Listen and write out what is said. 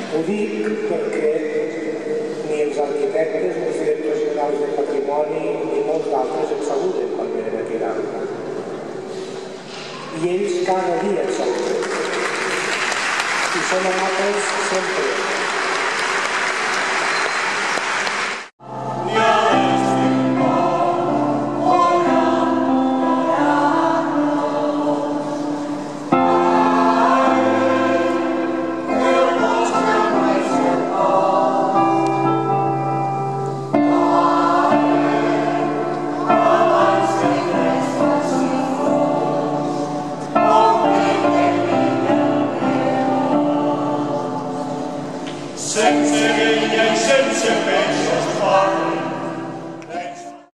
Ho dic perquè ni els arquitectes, ni els directors generals de patrimoni, ni molts d'altres ens saluden quan venen a tirar. I ells cada dia ens saluden. I són amables sempre. Sense veglia e sense peixos fare